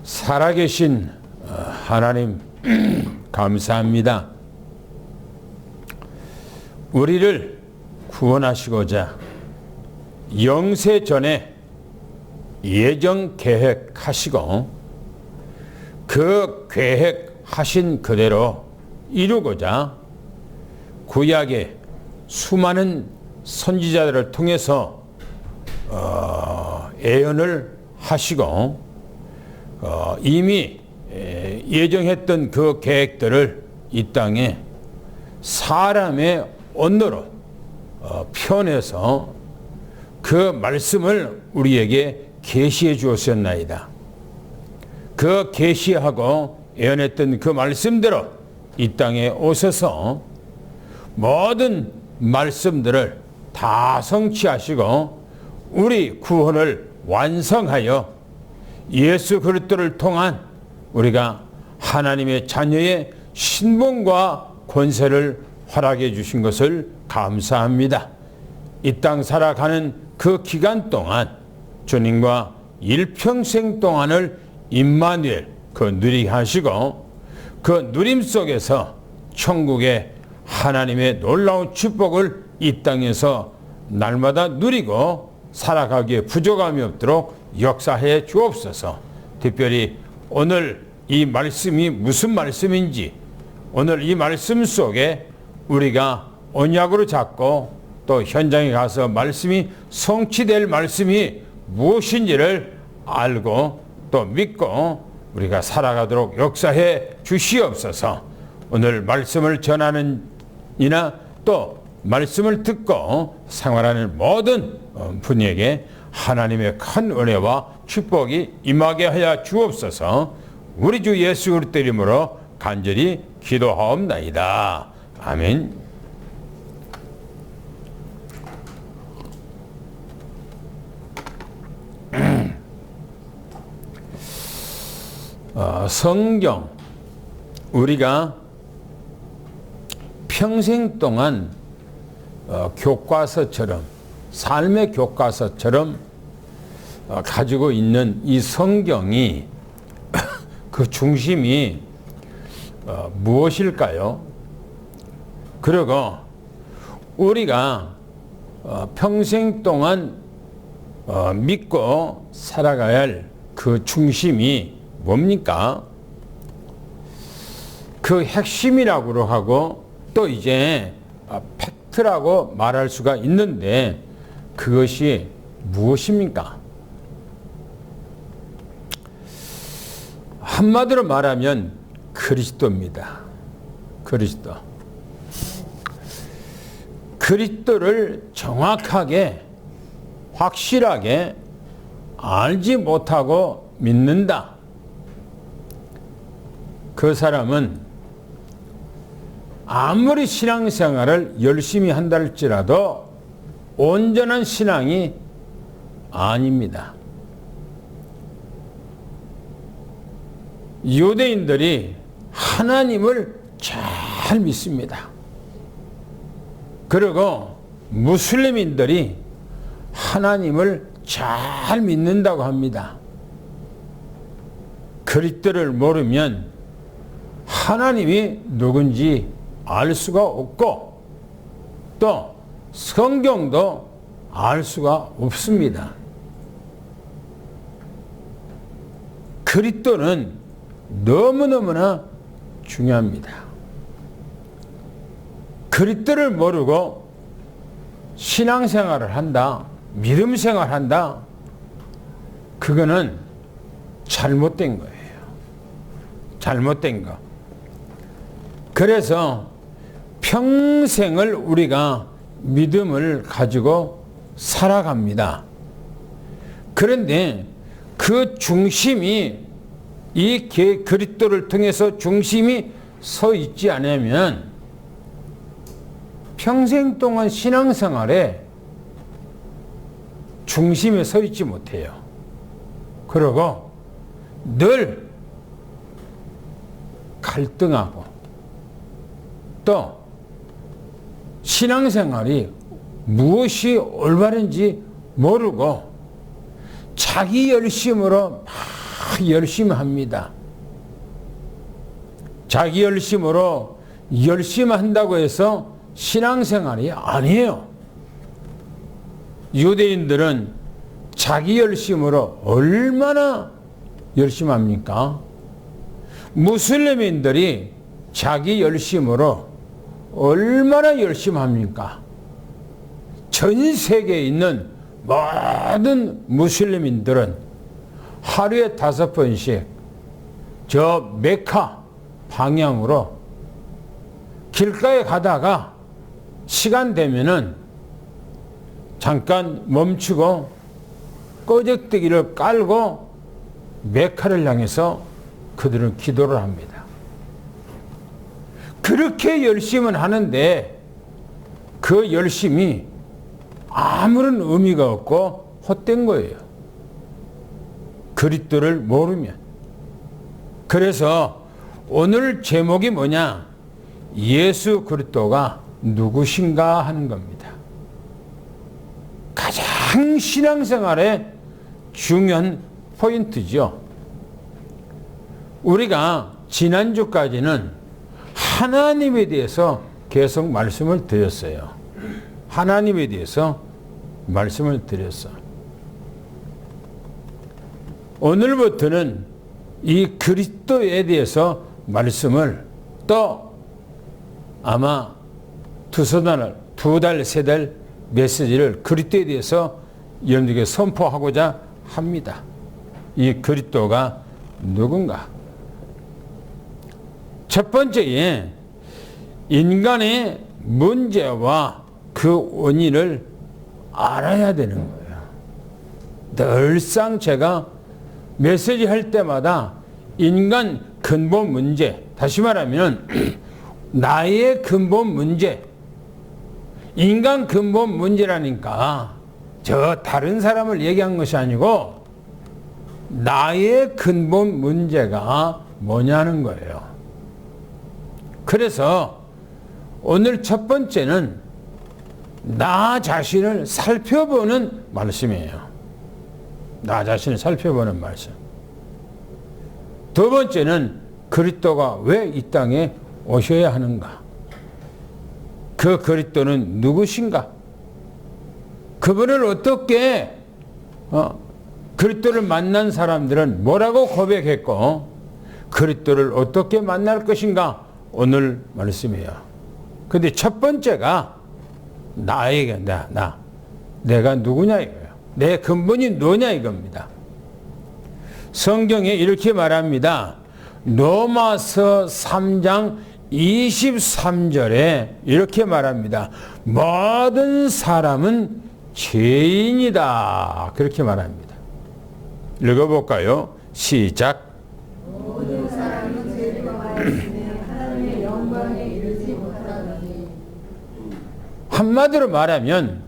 살아계신 하나님 감사합니다. 우리를 구원하시고자 영세 전에 예정 계획하시고 그 계획하신 그대로 이루고자 구약의 수많은 선지자들을 통해서 예언을 하시고 이미 예정했던 그 계획들을 이 땅에 사람의 언어로 표현해서 그 말씀을 우리에게 계시해 주었나이다. 그 계시하고 예언했던 그 말씀대로 이 땅에 오셔서 모든 말씀들을 다 성취하시고 우리 구원을 완성하여 예수 그리스도를 통한 우리가 하나님의 자녀의 신분과 권세를 허락해 주신 것을 감사합니다. 이 땅 살아가는 그 기간 동안 주님과 일평생 동안을 임마누엘 그 누리게 하시고 그 누림 속에서 천국의 하나님의 놀라운 축복을 이 땅에서 날마다 누리고 살아가기에 부족함이 없도록 역사해 주옵소서. 특별히 오늘 이 말씀이 무슨 말씀인지 오늘 이 말씀 속에 우리가 언약으로 잡고 또 현장에 가서 말씀이 성취될 말씀이 무엇인지를 알고 또 믿고 우리가 살아가도록 역사해 주시옵소서. 오늘 말씀을 전하는 이나 또 말씀을 듣고 생활하는 모든 분에게 하나님의 큰 은혜와 축복이 임하게 하여 주옵소서. 우리 주 예수 그리스도 이름으로 간절히 기도하옵나이다. 아멘. 성경 우리가 평생 동안 교과서처럼 삶의 교과서처럼 가지고 있는 이 성경이 그 중심이 무엇일까요? 그리고 우리가 평생 동안 믿고 살아가야 할 그 중심이 뭡니까? 그 핵심이라고 하고 또 이제 팩트라고 말할 수가 있는데 그것이 무엇입니까? 한마디로 말하면 그리스도입니다. 그리스도. 그리스도를 정확하게 확실하게 알지 못하고 믿는다. 그 사람은 아무리 신앙생활을 열심히 한다 할지라도 온전한 신앙이 아닙니다. 유대인들이 하나님을 잘 믿습니다. 그리고 무슬림인들이 하나님을 잘 믿는다고 합니다. 그리스도를 모르면 하나님이 누군지 알 수가 없고 또 성경도 알 수가 없습니다. 그리스도는 너무너무나 중요합니다. 그리스도를 모르고 신앙생활을 한다, 믿음 생활한다, 그거는 잘못된 거예요. 잘못된 거. 그래서 평생을 우리가 믿음을 가지고 살아갑니다. 그런데 그 중심이 이 그리스도를 통해서 중심이 서 있지 않으면 평생 동안 신앙생활에 중심에 서 있지 못해요. 그리고 늘 갈등하고 또 신앙생활이 무엇이 올바른지 모르고 자기 열심으로 막 열심히 합니다. 자기 열심으로 열심히 한다고 해서 신앙생활이 아니에요. 유대인들은 자기 열심으로 얼마나 열심히 합니까? 무슬림인들이 자기 열심으로 얼마나 열심히 합니까? 전 세계에 있는 모든 무슬림인들은 하루에 5번씩 저 메카 방향으로 길가에 가다가 시간 되면은 잠깐 멈추고 꺼적대기를 깔고 메카를 향해서 그들은 기도를 합니다. 그렇게 열심은 하는데 그 열심이 아무런 의미가 없고 헛된 거예요. 그리스도를 모르면. 그래서 오늘 제목이 뭐냐? 예수 그리스도가 누구신가 하는 겁니다. 가장 신앙생활의 중요한 포인트죠. 우리가 지난주까지는 하나님에 대해서 계속 말씀을 드렸어요. 하나님에 대해서 말씀을 드렸어. 오늘부터는 이 그리스도에 대해서 말씀을 또 아마 두 달, 세 달 메시지를 그리스도에 대해서 여러분들에게 선포하고자 합니다. 이 그리스도가 누군가? 첫 번째에 인간의 문제와 그 원인을 알아야 되는 거예요. 늘상 제가 메시지 할 때마다 인간 근본 문제, 다시 말하면 나의 근본 문제, 인간 근본 문제라니까 저 다른 사람을 얘기한 것이 아니고 나의 근본 문제가 뭐냐는 거예요. 그래서 오늘 첫 번째는 나 자신을 살펴보는 말씀이에요. 나 자신을 살펴보는 말씀. 두 번째는 그리스도가 왜 이 땅에 오셔야 하는가? 그 그리스도는 누구신가? 그분을 어떻게 그리스도를 만난 사람들은 뭐라고 고백했고 그리스도를 어떻게 만날 것인가? 오늘 말씀이에요. 근데 첫 번째가 나에게 내가 누구냐 이거예요. 내 근본이 뭐냐 이겁니다. 성경에 이렇게 말합니다. 로마서 3장 23절에 이렇게 말합니다. 모든 사람은 죄인이다. 그렇게 말합니다. 읽어볼까요? 시작. 모든 사람은 죄를 범하였으며 하나님의 영광에 이르지 못하더니. 한마디로 말하면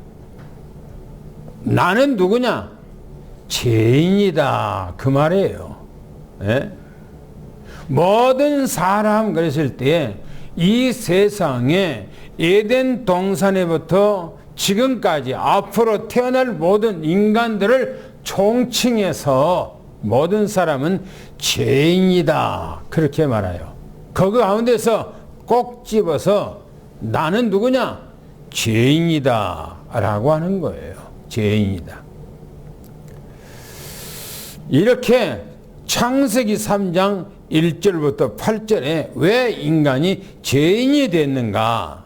나는 누구냐? 죄인이다. 그 말이에요. 예? 모든 사람 그랬을 때 이 세상에 에덴 동산에부터 지금까지 앞으로 태어날 모든 인간들을 총칭해서 모든 사람은 죄인이다. 그렇게 말해요. 그 가운데서 꼭 집어서 나는 누구냐? 죄인이다. 라고 하는 거예요. 죄인이다. 이렇게 창세기 3장 1절부터 8절에 왜 인간이 죄인이 됐는가?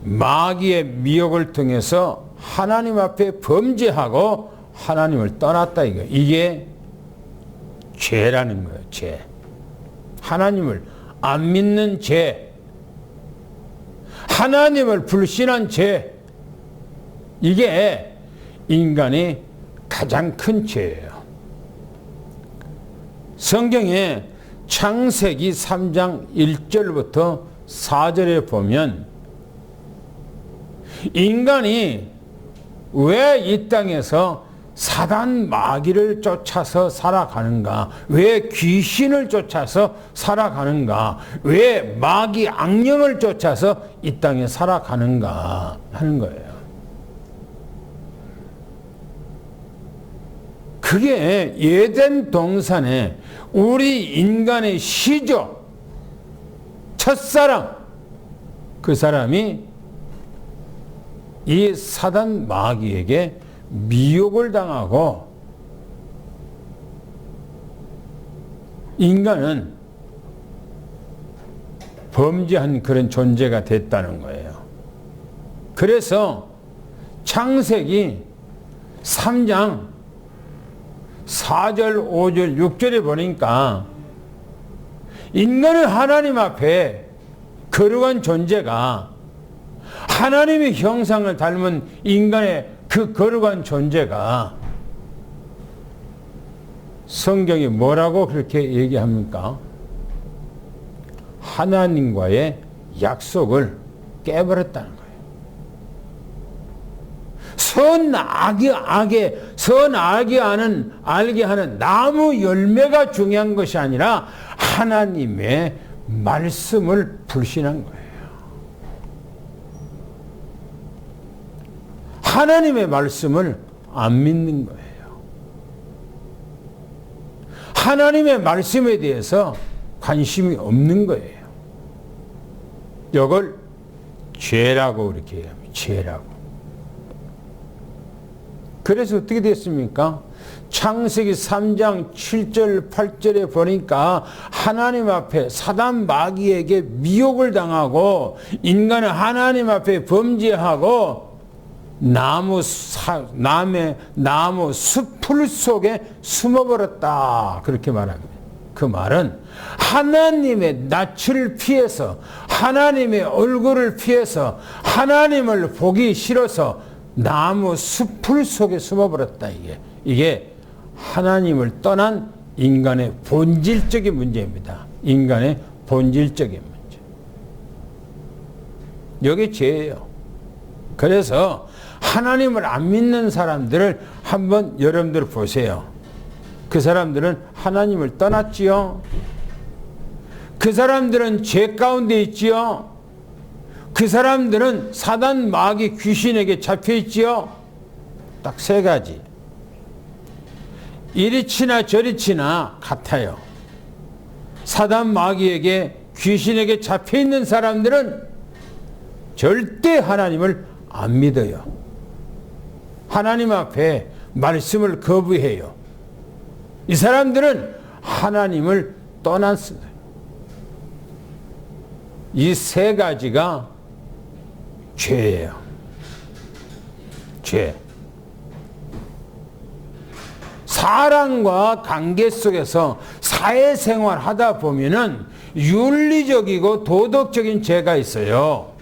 마귀의 미혹을 통해서 하나님 앞에 범죄하고 하나님을 떠났다 이거. 이게 죄라는 거예요. 죄. 하나님을 안 믿는 죄. 하나님을 불신한 죄. 이게 인간의 가장 큰 죄예요. 성경에 창세기 3장 1절부터 4절에 보면 인간이 왜 이 땅에서 사단 마귀를 쫓아서 살아가는가? 왜 귀신을 쫓아서 살아가는가? 왜 마귀 악령을 쫓아서 이 땅에 살아가는가? 하는 거예요. 그게 에덴 동산에 우리 인간의 시조, 첫사랑, 그 사람이 이 사단 마귀에게 미혹을 당하고 인간은 범죄한 그런 존재가 됐다는 거예요. 그래서 창세기 3장 4절, 5절, 6절에 보니까 인간은 하나님 앞에 거룩한 존재가, 하나님의 형상을 닮은 인간의 그 거룩한 존재가 성경이 뭐라고 그렇게 얘기합니까? 하나님과의 약속을 깨버렸다는 거예요. 알게 하는 나무 열매가 중요한 것이 아니라 하나님의 말씀을 불신한 거예요. 하나님의 말씀을 안 믿는 거예요. 하나님의 말씀에 대해서 관심이 없는 거예요. 이걸 죄라고 이렇게 얘기합니다. 죄라고. 그래서 어떻게 됐습니까? 창세기 3장 7절 8절에 보니까 하나님 앞에 사단 마귀에게 미혹을 당하고 인간은 하나님 앞에 범죄하고 나무 숲풀 속에 숨어버렸다. 그렇게 말합니다. 그 말은 하나님의 낯을 피해서, 하나님의 얼굴을 피해서, 하나님을 보기 싫어서 나무 숲풀 속에 숨어버렸다. 이게 하나님을 떠난 인간의 본질적인 문제입니다. 인간의 본질적인 문제. 이게 죄예요. 그래서 하나님을 안 믿는 사람들을 한번 여러분들 보세요. 그 사람들은 하나님을 떠났지요. 그 사람들은 죄 가운데 있지요. 그 사람들은 사단 마귀 귀신에게 잡혀 있지요. 딱 세 가지. 이리 치나 저리 치나 같아요. 사단 마귀에게 귀신에게 잡혀 있는 사람들은 절대 하나님을 안 믿어요. 하나님 앞에 말씀을 거부해요. 이 사람들은 하나님을 떠났어요. 이 세 가지가 죄예요. 죄. 사람과 관계 속에서 사회생활 하다 보면은 윤리적이고 도덕적인 죄가 있어요.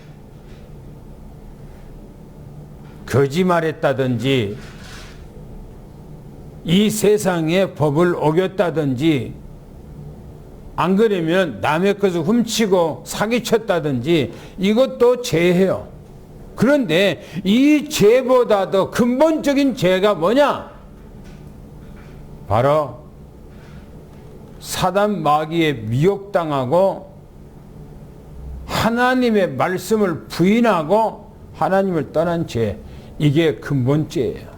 거짓말했다든지, 이 세상의 법을 어겼다든지, 안 그러면 남의 것을 훔치고 사기쳤다든지, 이것도 죄예요. 그런데 이 죄보다도 근본적인 죄가 뭐냐? 바로 사단 마귀에 미혹당하고 하나님의 말씀을 부인하고 하나님을 떠난 죄. 이게 근본죄예요.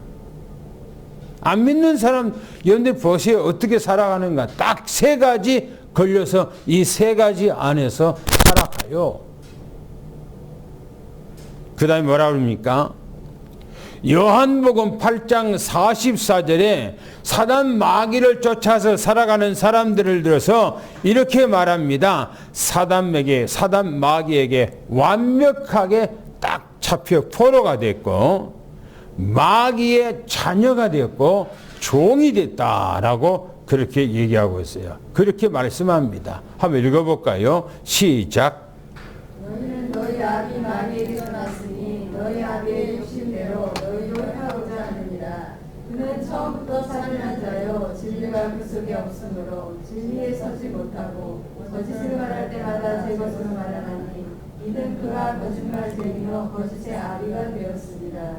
안 믿는 사람 여러분들 보세요. 어떻게 살아가는가. 딱 세 가지 걸려서 이 세 가지 안에서 살아가요. 그 다음에 뭐라 그럽니까? 요한복음 8장 44절에 사단 마귀를 쫓아서 살아가는 사람들을 들어서 이렇게 말합니다. 사단 마귀에게 완벽하게 딱 잡혀 포로가 됐고 마귀의 자녀가 됐고 종이 됐다라고 그렇게 얘기하고 있어요. 그렇게 말씀합니다. 한번 읽어볼까요? 시작. 너희는 너희 아비 마귀에게서 났으니 너희 아비의 욕심대로 너희도 행하고자 하느니라. 그는 처음부터 살인한 자요 진리가 그 속에 없으므로 진리에 서지 못하고 거짓을 말할 때마다 제 것으로 말하나니 이는 그가 거짓말쟁이요 거짓의 아비가 되었습니다.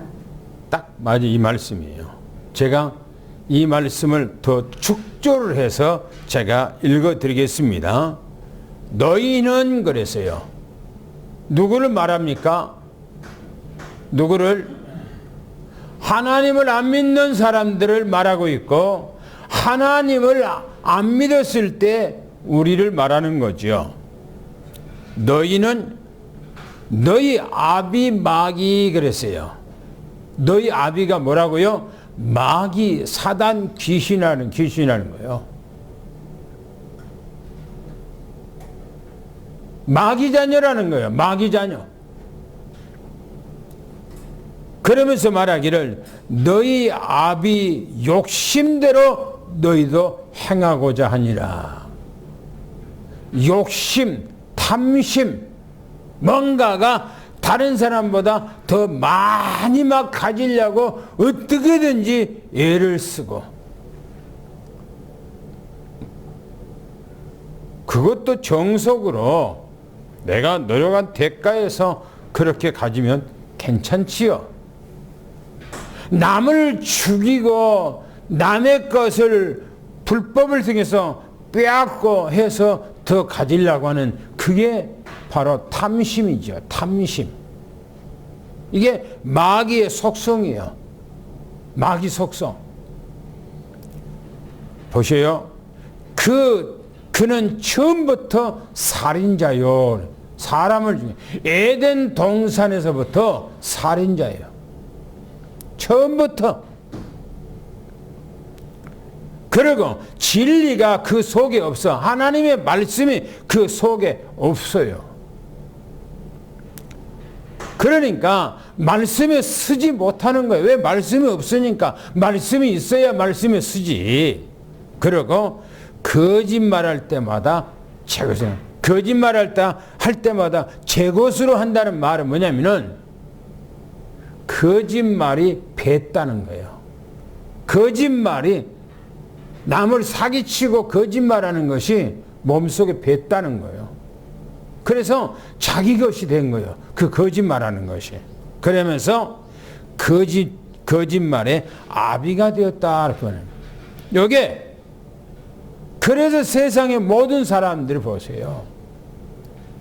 딱 맞아 이 말씀이에요. 제가 이 말씀을 더 축조를 해서 제가 읽어드리겠습니다. 너희는 그랬어요. 누구를 말합니까? 누구를? 하나님을 안 믿는 사람들을 말하고 있고 하나님을 안 믿었을 때 우리를 말하는 거죠. 너희는 너희 아비 마귀 그랬어요. 너희 아비가 뭐라고요? 마귀, 사단, 귀신하는 거예요. 마귀 자녀라는 거예요. 마귀 자녀. 그러면서 말하기를 너희 아비 욕심대로 너희도 행하고자 하니라. 욕심, 탐심, 뭔가가 다른 사람보다 더 많이 막 가지려고 어떻게든지 애를 쓰고 그것도 정석으로 내가 노력한 대가에서 그렇게 가지면 괜찮지요. 남을 죽이고 남의 것을 불법을 통해서 빼앗고 해서 더 가지려고 하는 그게 바로 탐심이죠. 탐심. 이게 마귀의 속성이에요. 마귀 속성. 보세요. 그는 처음부터 살인자요. 사람을 죽인 에덴 동산에서부터 살인자예요. 처음부터. 그리고 진리가 그 속에 없어. 하나님의 말씀이 그 속에 없어요. 그러니까 말씀에 쓰지 못하는 거예요. 왜? 말씀이 없으니까. 말씀이 있어야 말씀에 쓰지. 그리고 거짓말할 때마다 제 것을, 거짓말할 때마다 제 것으로 한다는 말은 뭐냐면은 거짓말이 뱉다는 거예요. 거짓말이 남을 사기치고 거짓말하는 것이 몸속에 뱉다는 거예요. 그래서 자기 것이 된 거예요. 그 거짓말하는 것이. 그러면서 거짓말에 아비가 되었다. 이렇게 말합니다. 요게 그래서 세상의 모든 사람들을 보세요.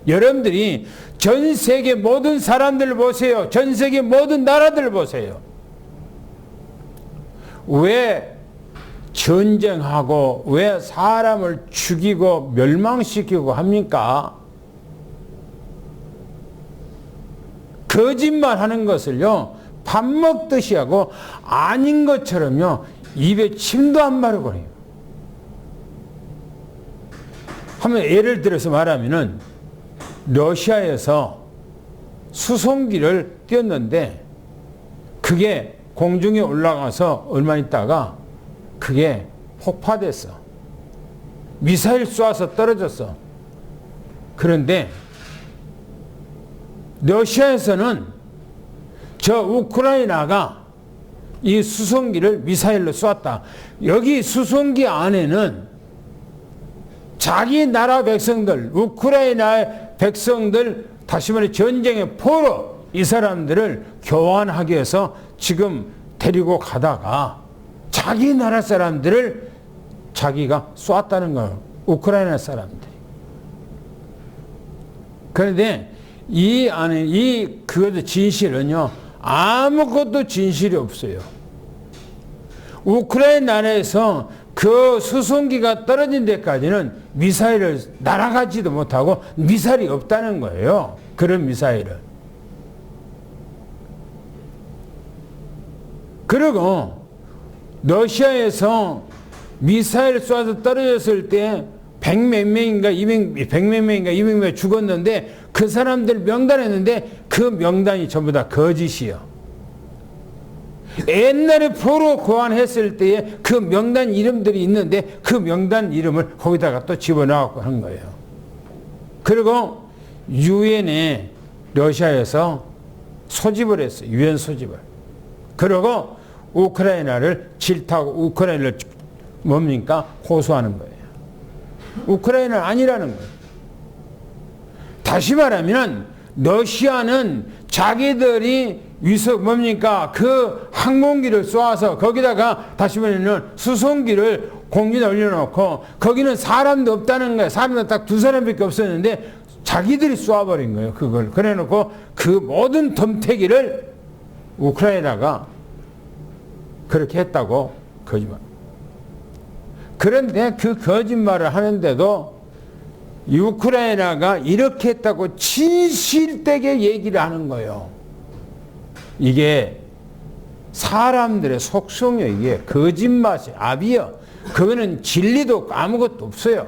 여러분들이 전 세계 모든 사람들을 보세요. 전 세계 모든 나라들을 보세요. 왜 전쟁하고 왜 사람을 죽이고 멸망시키고 합니까? 거짓말 하는 것을요, 밥 먹듯이 하고 아닌 것처럼요, 입에 침도 안 바르고 그래요. 한번 예를 들어서 말하면은, 러시아에서 수송기를 띄웠는데, 그게 공중에 올라가서 얼마 있다가 그게 폭파됐어. 미사일 쏴서 떨어졌어. 그런데 러시아에서는 저 우크라이나가 이 수송기를 미사일로 쐈다. 여기 수송기 안에는 자기 나라 백성들, 우크라이나의 백성들, 다시 말해 전쟁의 포로 이 사람들을 교환하기 위해서 지금 데리고 가다가 자기 나라 사람들을 자기가 쐈다는 거예요. 우크라이나 사람들이. 그런데 이 안에 그것도 진실은요, 아무것도 진실이 없어요. 우크라이나에서 그 수송기가 떨어진 데까지는 미사일을 날아가지도 못하고 미사일이 없다는 거예요. 그런 미사일은. 그리고 러시아에서 미사일 쏴서 떨어졌을 때 100몇 명인가 200명 죽었는데 그 사람들 명단했는데 그 명단이 전부 다 거짓이요. 옛날에 포로 고안했을 때에 그 명단 이름들이 있는데 그 명단 이름을 거기다가 또 집어넣고 한 거예요. 그리고 유엔에 러시아에서 소집을 했어요. 유엔 소집을. 그리고 우크라이나를 질타하고 우크라이나를 뭡니까? 호소하는 거예요. 우크라이나는 아니라는 거예요. 다시 말하면 러시아는 자기들이 뭡니까? 그 항공기를 쏘아서 거기다가 다시 말하면 수송기를 공중에 올려놓고 거기는 사람도 없다는 거예요. 사람도 딱 두 사람밖에 없었는데 자기들이 쏘아버린 거예요. 그걸. 그래놓고 그 모든 덤태기를 우크라이나가 그렇게 했다고 거짓말. 그런데 그 거짓말을 하는데도 우크라이나가 이렇게 했다고 진실되게 얘기를 하는 거예요. 이게 사람들의 속성이요. 이게 거짓말이 압이요. 그거는 진리도 아무것도 없어요.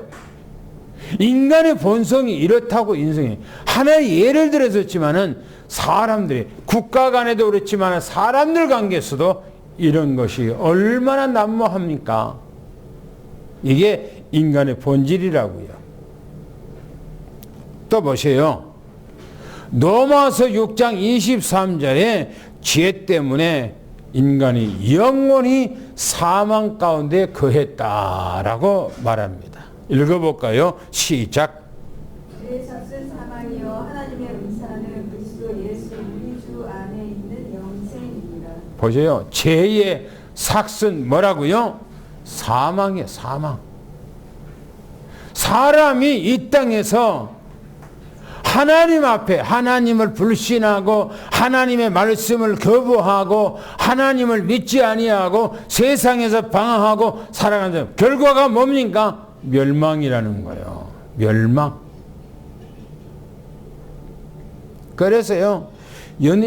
인간의 본성이 이렇다고 인성이. 하나의 예를 들었지만은 사람들이 국가 간에도 그렇지만 사람들 관계에서도 이런 것이 얼마나 난무합니까? 이게 인간의 본질이라고요. 또 보세요. 로마서 6장 23절에 죄 때문에 인간이 영원히 사망 가운데 거했다라고 말합니다. 읽어볼까요? 시작. 죄의 삭은 사망이요 하나님의 은사는 그리스도 예수 우리 주 안에 있는 영생이니라. 보세요. 죄의 삭은 뭐라고요? 사망이에요. 사망. 사람이 이 땅에서 하나님 앞에 하나님을 불신하고 하나님의 말씀을 거부하고 하나님을 믿지 아니하고 세상에서 방황하고 살아가는 결과가 뭡니까? 멸망이라는 거예요. 멸망. 그래서요,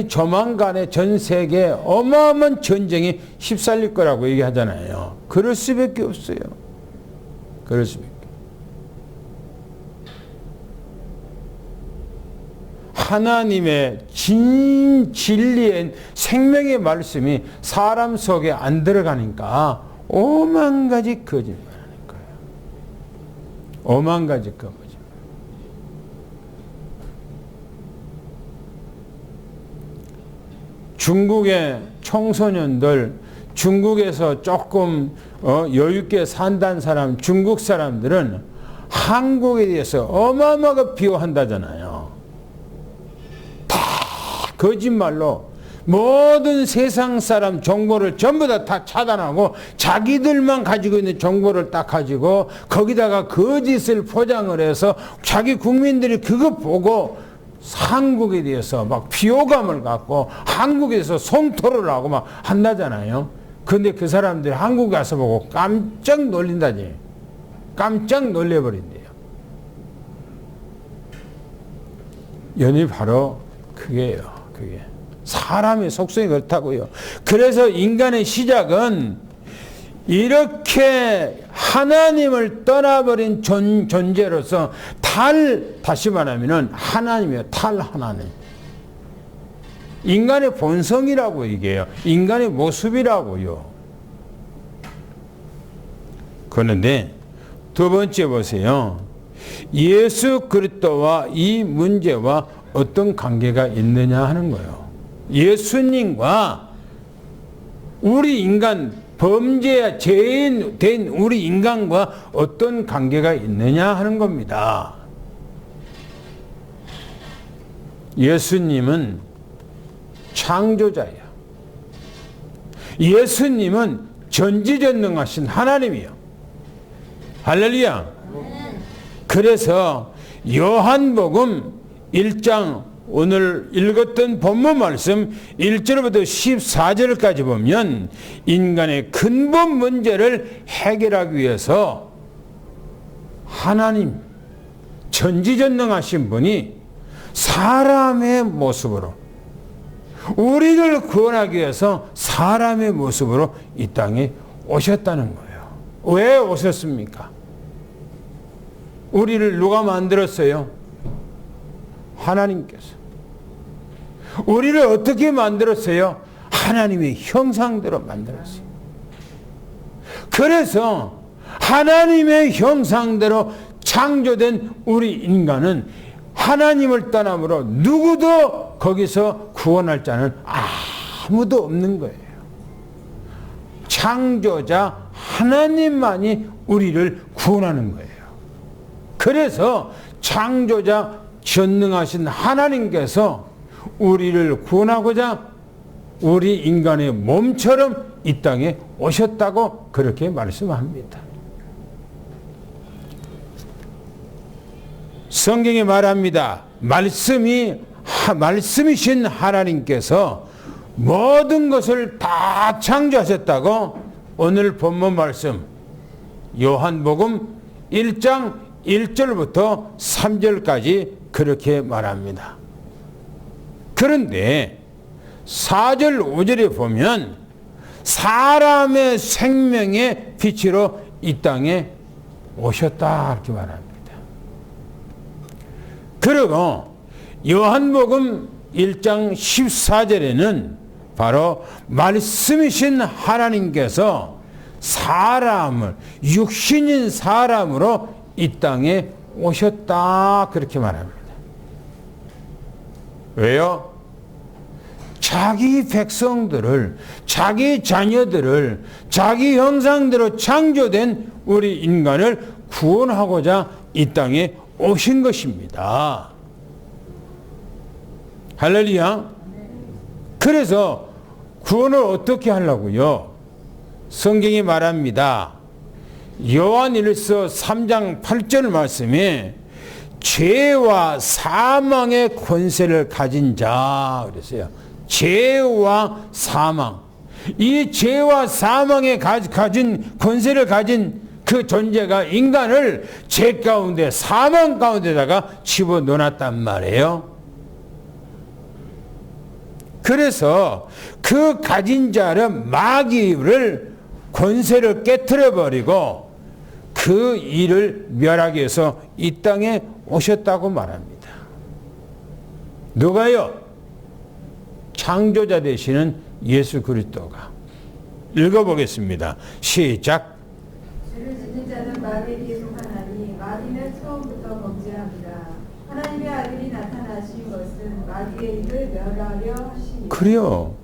조만간에 전 세계에 어마어마한 전쟁이 휩쓸릴 거라고 얘기하잖아요. 그럴 수밖에 없어요. 그럴 수밖에. 하나님의 진리의 생명의 말씀이 사람 속에 안 들어가니까 오만 가지 거짓말하는 거예요. 오만 가지 거짓말. 중국의 청소년들, 중국에서 조금 여유있게 산다는 사람, 중국 사람들은 한국에 대해서 어마어마하게 비호한다잖아요. 거짓말로 모든 세상 사람 정보를 전부 다 차단하고 자기들만 가지고 있는 정보를 딱 가지고 거기다가 거짓을 포장을 해서 자기 국민들이 그거 보고 한국에 대해서 막 비호감을 갖고 한국에 대해서 성토를 하고 막 한다잖아요. 근데 그 사람들이 한국 가서 보고 깜짝 놀린다지. 깜짝 놀래버린대요. 연이 바로 그게요. 그게 사람의 속성이 그렇다고요. 그래서 인간의 시작은 이렇게 하나님을 떠나버린 존재로서 다시 말하면은 하나님이에요. 하나님. 인간의 본성이라고 얘기해요. 인간의 모습이라고요. 그런데 두 번째 보세요. 예수 그리스도와 이 문제와 어떤 관계가 있느냐 하는 거예요. 예수님과 우리 인간, 범죄, 죄인 된 우리 인간과 어떤 관계가 있느냐 하는 겁니다. 예수님은 창조자예요. 예수님은 전지전능하신 하나님이요. 할렐루야. 그래서 요한복음 1장 오늘 읽었던 본문 말씀 1절부터 14절까지 보면 인간의 근본 문제를 해결하기 위해서 하나님 전지전능하신 분이 사람의 모습으로 우리를 구원하기 위해서 사람의 모습으로 이 땅에 오셨다는 거예요. 왜 오셨습니까? 우리를 누가 만들었어요? 하나님께서. 우리를 어떻게 만들었어요? 하나님의 형상대로 만들었어요. 그래서 하나님의 형상대로 창조된 우리 인간은 하나님을 떠남으로 누구도 거기서 구원할 자는 아무도 없는 거예요. 창조자 하나님만이 우리를 구원하는 거예요. 그래서 창조자 전능하신 하나님께서 우리를 구원하고자 우리 인간의 몸처럼 이 땅에 오셨다고 그렇게 말씀합니다. 성경에 말합니다. 말씀이신 하나님께서 모든 것을 다 창조하셨다고 오늘 본문 말씀 요한복음 1장 1절부터 3절까지 그렇게 말합니다. 그런데 4절 5절에 보면 사람의 생명의 빛으로 이 땅에 오셨다 이렇게 말합니다. 그리고 요한복음 1장 14절에는 바로 말씀이신 하나님께서 사람을 육신인 사람으로 이 땅에 오셨다 그렇게 말합니다. 왜요? 자기 백성들을, 자기 자녀들을 자기 형상대로 창조된 우리 인간을 구원하고자 이 땅에 오신 것입니다. 할렐루야. 그래서 구원을 어떻게 하려고요? 성경이 말합니다. 요한일서 3장 8절 말씀에 죄와 사망의 권세를 가진 자 그랬어요. 죄와 사망. 이 죄와 사망의 가진 권세를 가진 그 존재가 인간을 죄 가운데 사망 가운데다가 집어넣어놨단 말이에요. 그래서 그 가진 자는 마귀를 권세를 깨트려 버리고 그 일을 멸하기 위해서 이 땅에 오셨다고 말합니다. 누가요? 창조자 되시는 예수 그리스도가. 읽어보겠습니다. 시작. 죄를 짓는 자는 마귀에게 속하나니 마귀는 처음부터 범죄합니다. 하나님의 아들이 나타나신 것은 마귀의 일을 멸하려 하시니. 그래요.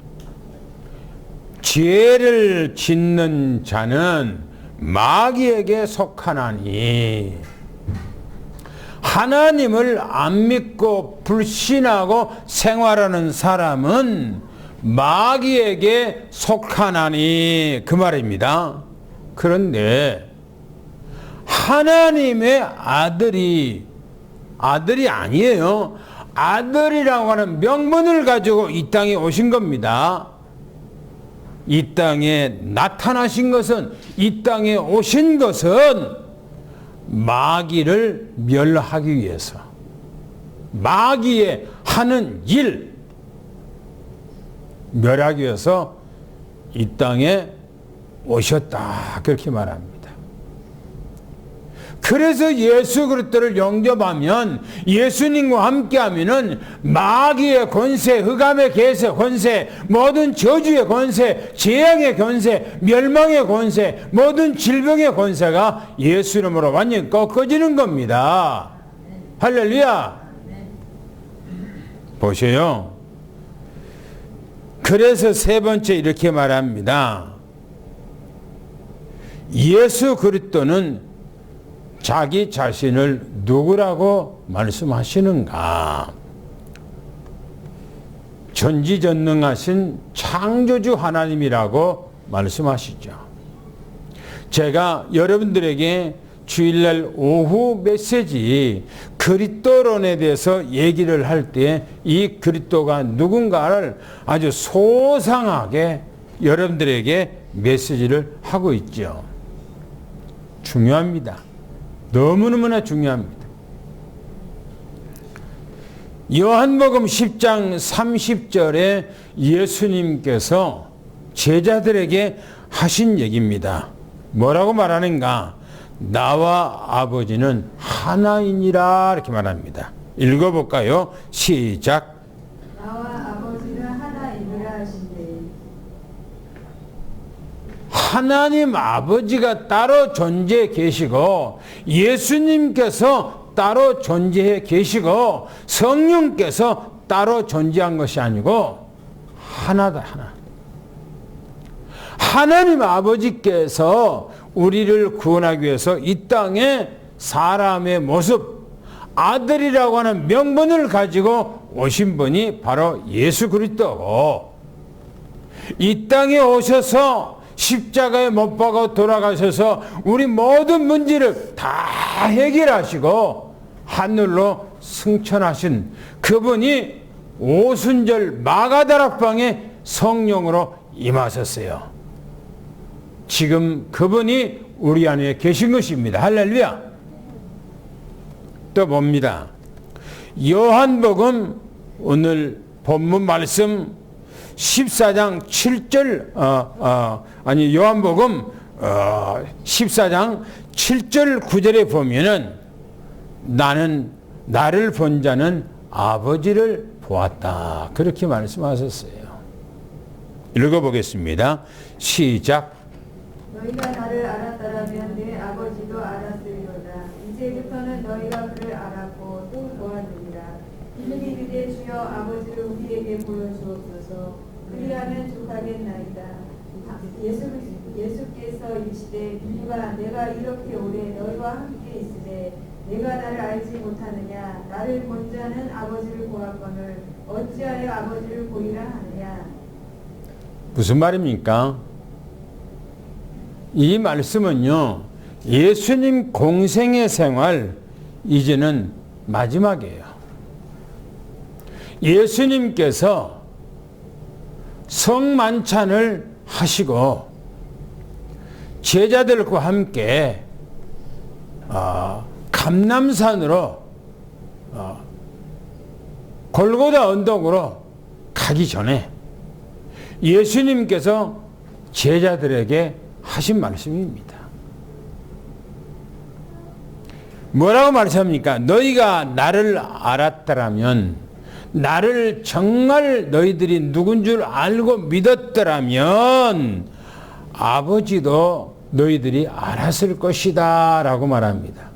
죄를 짓는 자는 마귀에게 속하나니 하나님을 안 믿고 불신하고 생활하는 사람은 마귀에게 속하나니 그 말입니다. 그런데 하나님의 아들이 아니에요. 아들이라고 하는 명분을 가지고 이 땅에 오신 겁니다. 이 땅에 나타나신 것은, 이 땅에 오신 것은 마귀를 멸하기 위해서, 마귀의 하는 일 멸하기 위해서 이 땅에 오셨다 그렇게 말합니다. 그래서 예수 그리스도를 영접하면, 예수님과 함께하면은 마귀의 권세, 흑암의 권세, 모든 저주의 권세, 재앙의 권세, 멸망의 권세, 모든 질병의 권세가 예수 이름으로 완전히 꺾어지는 겁니다. 할렐루야. 보세요. 그래서 세 번째 이렇게 말합니다. 예수 그리스도는 자기 자신을 누구라고 말씀하시는가? 전지전능하신 창조주 하나님이라고 말씀하시죠. 제가 여러분들에게 주일날 오후 메시지 그리스도론에 대해서 얘기를 할 때 이 그리스도가 누군가를 아주 소상하게 여러분들에게 메시지를 하고 있죠. 중요합니다. 너무너무나 중요합니다. 요한복음 10장 30절에 예수님께서 제자들에게 하신 얘기입니다. 뭐라고 말하는가? 나와 아버지는 하나이니라 이렇게 말합니다. 읽어볼까요? 시작. 나와 아버지는 하나이니라 하신대. 하나님 아버지가 따로 존재해 계시고, 예수님께서 따로 존재해 계시고, 성령께서 따로 존재한 것이 아니고 하나다, 하나. 하나님 아버지께서 우리를 구원하기 위해서 이 땅에 사람의 모습, 아들이라고 하는 명분을 가지고 오신 분이 바로 예수 그리스도고, 이 땅에 오셔서 십자가에 못 박아 돌아가셔서 우리 모든 문제를 다 해결하시고 하늘로 승천하신 그분이 오순절 마가다락방에 성령으로 임하셨어요. 지금 그분이 우리 안에 계신 것입니다. 할렐루야. 또 봅니다. 요한복음 오늘 본문 말씀 14장 7절 요한복음 14장 7절 9절에 보면은 나를 본 자는 아버지를 보았다. 그렇게 말씀하셨어요. 읽어보겠습니다. 시작. 너희가 나를 알았더라면 내 아버지도 알았으리로다. 이제부터는 너희가 그를 알았고 또 보았느니라. 빌립이 이르되 주여 아버지를 우리에게 보여주옵소서. 그리하면 족하겠나이다. 예수께서 이르시되 빌립아 내가 이렇게 오래 너희와 함께 있으되 내가 나를 알지 못하느냐. 나를 본 자는 아버지를 보았거늘 어찌하여 아버지를 보이라 하느냐. 무슨 말입니까? 이 말씀은요, 예수님 공생의 생활 이제는 마지막이에요. 예수님께서 성만찬을 하시고 제자들과 함께 감람산으로 골고다 언덕으로 가기 전에 예수님께서 제자들에게 하신 말씀입니다. 뭐라고 말씀합니까? 너희가 나를 알았더라면, 나를 정말 너희들이 누군 줄 알고 믿었더라면 아버지도 너희들이 알았을 것이다 라고 말합니다.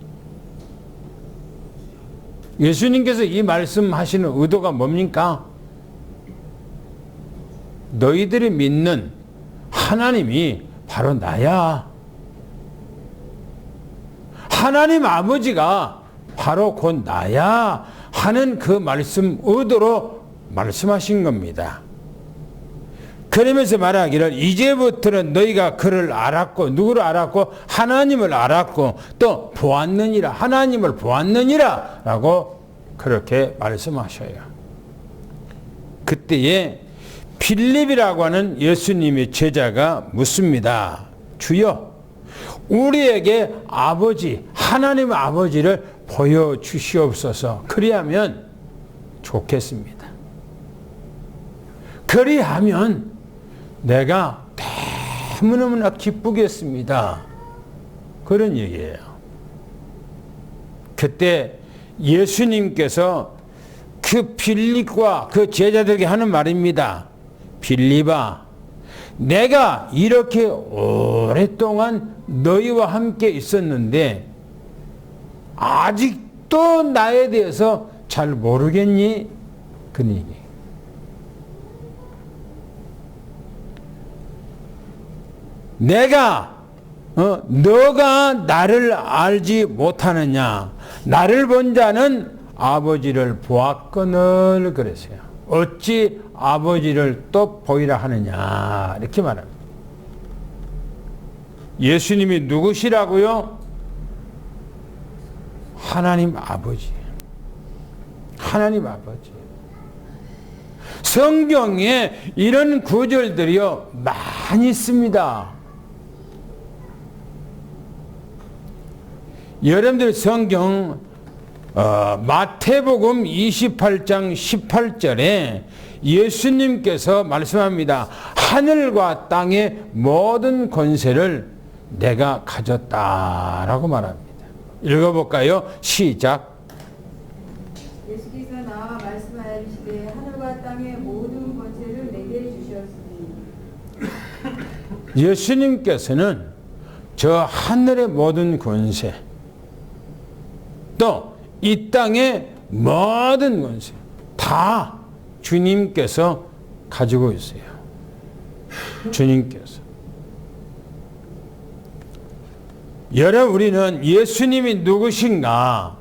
예수님께서 이 말씀하시는 의도가 뭡니까? 너희들이 믿는 하나님이 바로 나야. 하나님 아버지가 바로 곧 나야 하는 그 말씀 의도로 말씀하신 겁니다. 그러면서 말하기를 이제부터는 너희가 그를 알았고 누구를 알았고 하나님을 알았고 또 보았느니라. 하나님을 보았느니라 라고 그렇게 말씀하셔요. 그때에 빌립이라고 하는 예수님의 제자가 묻습니다. 주여, 우리에게 아버지, 하나님 아버지를 보여주시옵소서. 그리하면 좋겠습니다. 그리하면 내가 너무너무나 기쁘겠습니다. 그런 얘기예요. 그때 예수님께서 그 빌립과 그 제자들에게 하는 말입니다. 빌립아, 내가 이렇게 오랫동안 너희와 함께 있었는데 아직도 나에 대해서 잘 모르겠니? 그 얘기. 너가 나를 알지 못하느냐? 나를 본 자는 아버지를 보았거늘 그랬어요. 어찌 아버지를 또 보이라 하느냐 이렇게 말합니다. 예수님이 누구시라고요? 하나님 아버지. 하나님 아버지. 성경에 이런 구절들이요 많이 있습니다. 여러분들 성경 마태복음 28장 18절에 예수님께서 말씀합니다. 하늘과 땅의 모든 권세를 내가 가졌다라고 말합니다. 읽어볼까요? 시작. 예수께서 나와 말씀하시되 하늘과 땅의 모든 권세를 내게 주셨으니. 예수님께서는 저 하늘의 모든 권세 또 이 땅의 모든 권세 다 주님께서 가지고 있어요. 주님께서. 여러분, 우리는 예수님이 누구신가?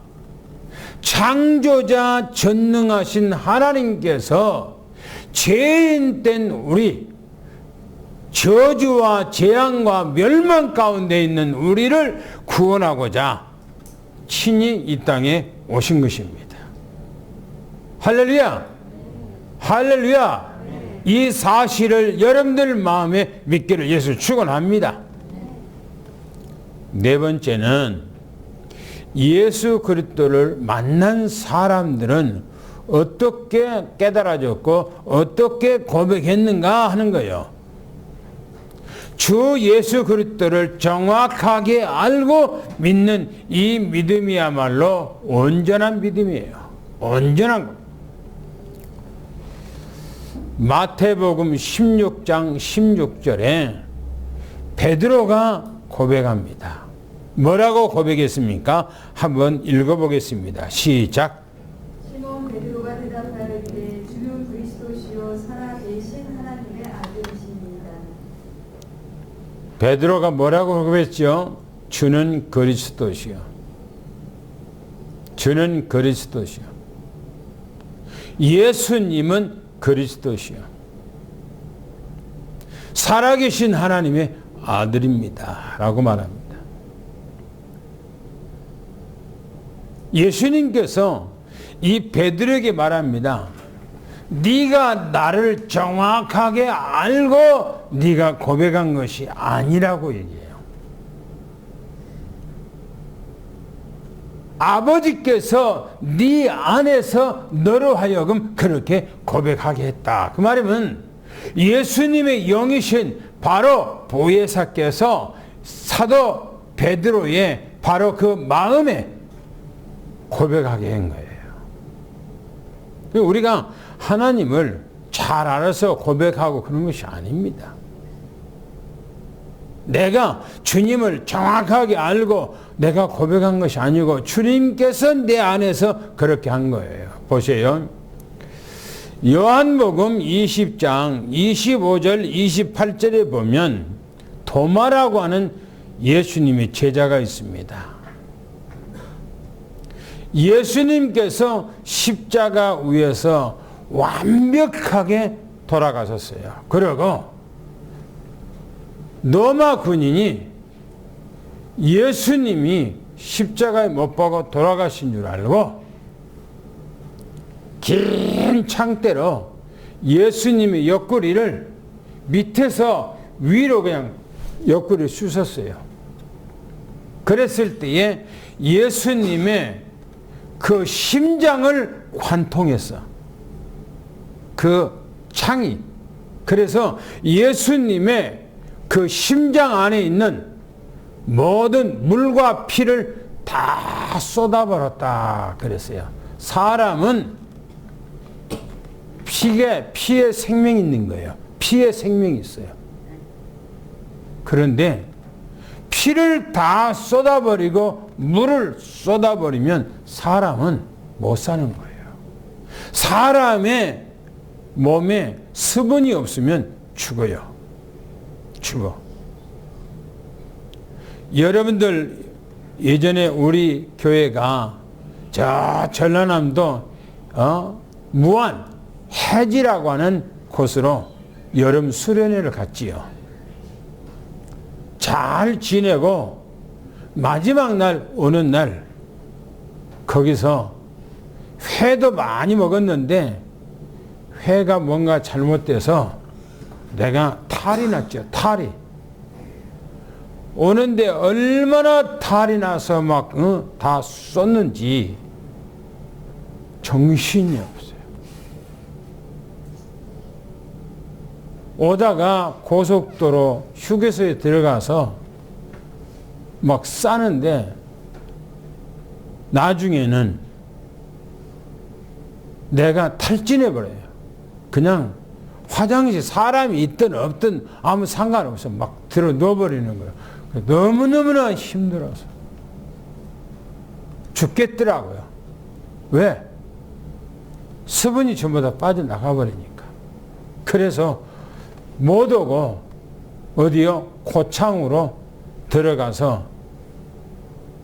창조자 전능하신 하나님께서 죄인된 우리, 저주와 재앙과 멸망 가운데 있는 우리를 구원하고자 친히 이 땅에 오신 것입니다. 할렐루야! 할렐루야! 이 사실을 여러분들 마음에 믿기를 예수 축원합니다. 네 번째는 예수 그리스도를 만난 사람들은 어떻게 깨달아졌고 어떻게 고백했는가 하는 거예요. 주 예수 그리스도를 정확하게 알고 믿는 이 믿음이야말로 온전한 믿음이에요. 온전한 것. 마태복음 16장 16절에 베드로가 고백합니다. 뭐라고 고백했습니까? 한번 읽어보겠습니다. 시작. 시몬 베드로가 대답하였기를 주는 그리스도시요 살아계신 하나님의 아들이십니다. 베드로가 뭐라고 고백했죠? 주는 그리스도시요. 주는 그리스도시요. 예수님은 그리스도시요. 살아계신 하나님의 아들입니다. 라고 말합니다. 예수님께서 이 베드로에게 말합니다. 네가 나를 정확하게 알고 네가 고백한 것이 아니라고 얘기해요. 아버지께서 네 안에서 너로 하여금 그렇게 고백하게 했다. 그 말이면 예수님의 영이신 바로 보혜사께서 사도 베드로의 바로 그 마음에 고백하게 한 거예요. 우리가 하나님을 잘 알아서 고백하고 그런 것이 아닙니다. 내가 주님을 정확하게 알고 내가 고백한 것이 아니고 주님께서 내 안에서 그렇게 한 거예요. 보세요. 요한복음 20장 25절 28절에 보면 도마라고 하는 예수님의 제자가 있습니다. 예수님께서 십자가 위에서 완벽하게 돌아가셨어요. 그리고 로마 군인이 예수님이 십자가에 못 박아 돌아가신 줄 알고 긴 창대로 예수님의 옆구리를 밑에서 위로 그냥 옆구리를 쑤셨어요. 그랬을 때에 예수님의 그 심장을 관통했어. 그 창이. 그래서 예수님의 그 심장 안에 있는 모든 물과 피를 다 쏟아버렸다 그랬어요. 사람은 피에 생명이 있는 거예요. 피에 생명이 있어요. 그런데 피를 다 쏟아버리고 물을 쏟아버리면 사람은 못 사는 거예요. 사람의 몸에 수분이 없으면 죽어요. 죽어. 여러분들 예전에 우리 교회가 저 전라남도 무안 해지라고 하는 곳으로 여름 수련회를 갔지요. 잘 지내고 마지막 날 오는 날 거기서 회도 많이 먹었는데 회가 뭔가 잘못돼서 내가 탈이 났죠. 탈이. 오는데 얼마나 탈이 나서 막 다 쏟는지 정신이 없어요. 오다가 고속도로 휴게소에 들어가서 막 싸는데 나중에는 내가 탈진해버려요. 그냥 화장실 사람이 있든 없든 아무 상관없어. 막 들어 누워버리는 거예요. 너무너무나 힘들어서 죽겠더라고요. 왜? 수분이 전부 다 빠져나가 버리니까. 그래서 못 오고 어디요? 고창으로 들어가서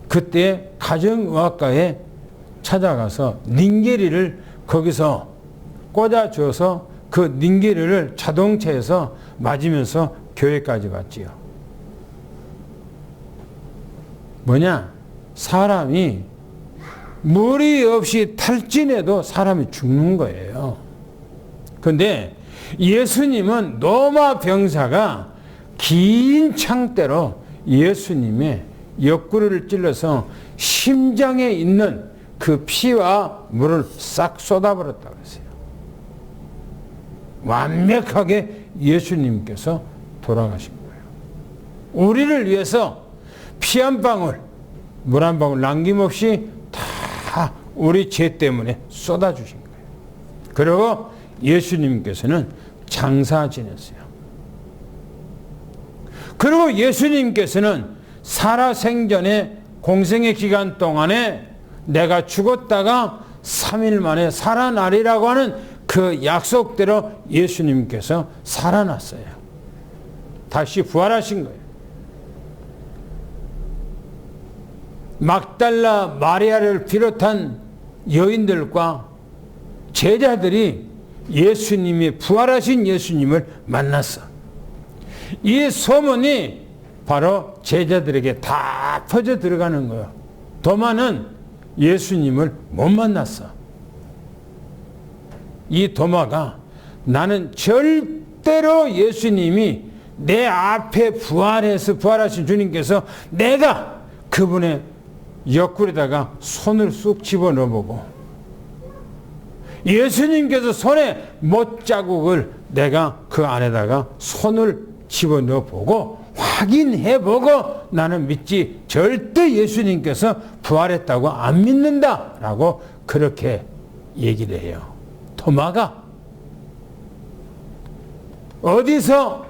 그때 가정의학과에 찾아가서 닌게리를 거기서 꽂아줘서 그 닌게리를 자동차에서 맞으면서 교회까지 갔지요. 뭐냐? 사람이 무리 없이 탈진해도 사람이 죽는 거예요. 근데 예수님은 로마 병사가 긴 창대로 예수님의 옆구리를 찔러서 심장에 있는 그 피와 물을 싹 쏟아버렸다고 했어요. 완벽하게 예수님께서 돌아가신 거예요. 우리를 위해서 피 한 방울, 물 한 방울 남김없이 다 우리 죄 때문에 쏟아주신 거예요. 그리고 예수님께서는 장사 지냈어요. 그리고 예수님께서는 살아생전에 공생의 기간 동안에 내가 죽었다가 3일 만에 살아나리라고 하는 그 약속대로 예수님께서 살아났어요. 다시 부활하신 거예요. 막달라 마리아를 비롯한 여인들과 제자들이 예수님이 부활하신 예수님을 만났어. 이 소문이 바로 제자들에게 다 퍼져 들어가는 거예요. 도마는 예수님을 못 만났어. 이 도마가 나는 절대로 예수님이 내 앞에 부활하신 주님께서 내가 그분의 옆구리에다가 손을 쑥 집어넣어보고 예수님께서 손에 못자국을 내가 그 안에다가 손을 집어넣어보고 확인해보고 나는 믿지 절대 예수님께서 부활했다고 안 믿는다라고 그렇게 얘기를 해요. 토마가 어디서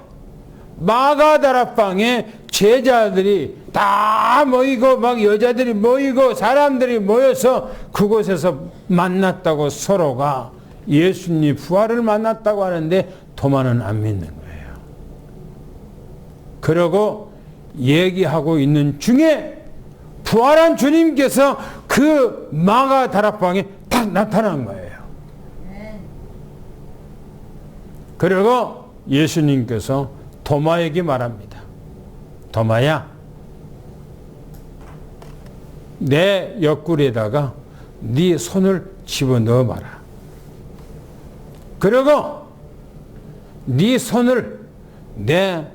마가다락방에 제자들이 다 모이고 막 여자들이 모이고 사람들이 모여서 그곳에서 만났다고 서로가 예수님 부활을 만났다고 하는데 토마는 안 믿는 거예요. 그러고 얘기하고 있는 중에 부활한 주님께서 그 마가다락방에 딱 나타난 거예요. 그리고 예수님께서 도마에게 말합니다. 도마야, 내 옆구리에다가 네 손을 집어넣어 봐라. 그리고 네 손을 내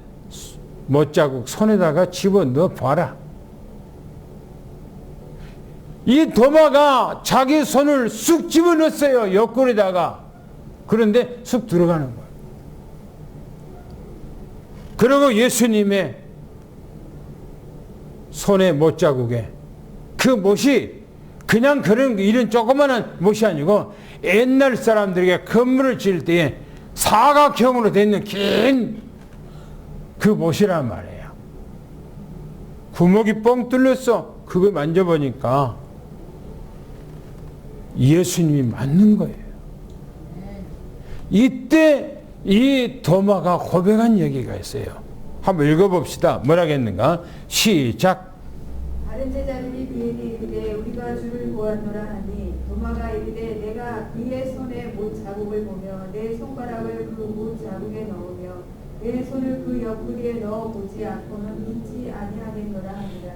못자국 손에다가 집어넣어 봐라. 이 도마가 자기 손을 쑥 집어넣었어요. 옆구리에다가. 그런데 쑥 들어가는 거예요. 그리고 예수님의 손의 못자국에 그 못이 그냥 그런 이런 조그마한 못이 아니고 옛날 사람들에게 건물을 지을 때에 사각형으로 되어 있는 긴 그 못이란 말이에요. 구멍이 뻥 뚫렸어. 그거 만져보니까 예수님이 맞는 거예요. 이때 이 도마가 고백한 얘기가 있어요. 한번 읽어봅시다. 뭐라겠는가? 시작. 다른 제자들이 그에게 이르되 우리가 주를 보았노라 하니 도마가 이르되 내가 그의 손에 못 자국을 보며 내 손가락을 그 못 자국에 넣으며 내 손을 그 옆구리에 넣어 보지 않고는 믿지 아니하겠노라 하니라.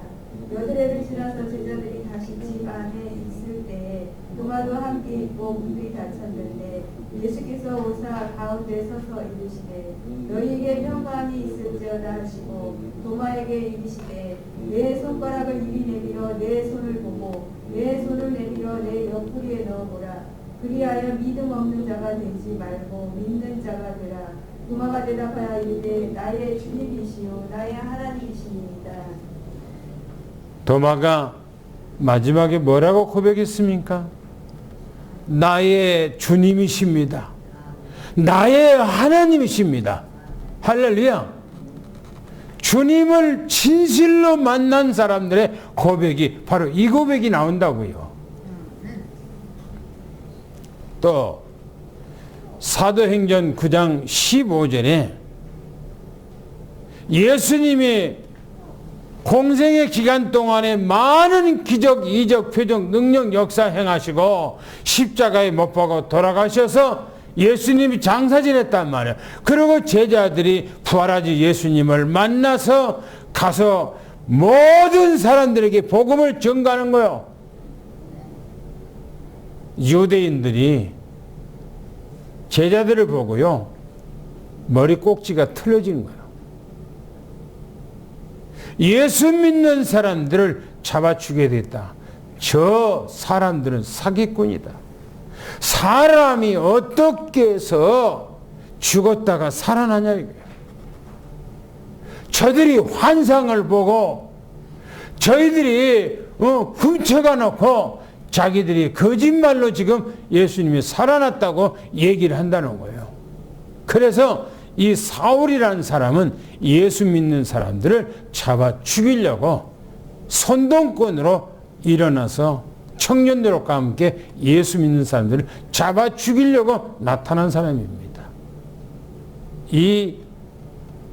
여드레를 지나서 제자들이 다시 집 안에 있을 때에 도마도 함께 있고 문들이 닫혔는데 예수께서 오사 가운데 서서 이르시되 너희에게 평강이 있을지어다 하시고 도마에게 이르시되 내 손가락을 이리 내밀어 내 손을 보고 내 손을 내밀어 내 옆구리에 넣어보라. 그리하여 믿음 없는 자가 되지 말고 믿는 자가 되라. 도마가 대답하여 이르되 나의 주님이시요 나의 하나님이시니이다. 도마가 마지막에 뭐라고 고백했습니까? 나의 주님이십니다. 나의 하나님이십니다. 할렐루야. 주님을 진실로 만난 사람들의 고백이 바로 이 고백이 나온다고요. 또 사도행전 9장 15절에 예수님이 공생의 기간 동안에 많은 기적, 이적, 표적, 능력, 역사 행하시고 십자가에 못 박아 돌아가셔서 예수님이 장사 지냈단 말이에요. 그리고 제자들이 부활하신 예수님을 만나서 가서 모든 사람들에게 복음을 전가하는 거예요. 유대인들이 제자들을 보고요, 머리 꼭지가 틀어진 거예요. 예수 믿는 사람들을 잡아 죽여야겠다. 저 사람들은 사기꾼이다. 사람이 어떻게 해서 죽었다가 살아나냐 이거예요. 저들이 환상을 보고 저희들이 훔쳐가 놓고 자기들이 거짓말로 지금 예수님이 살아났다고 얘기를 한다는 거예요. 그래서 이 사울이라는 사람은 예수 믿는 사람들을 잡아 죽이려고 선동꾼으로 일어나서 청년들과 함께 예수 믿는 사람들을 잡아 죽이려고 나타난 사람입니다. 이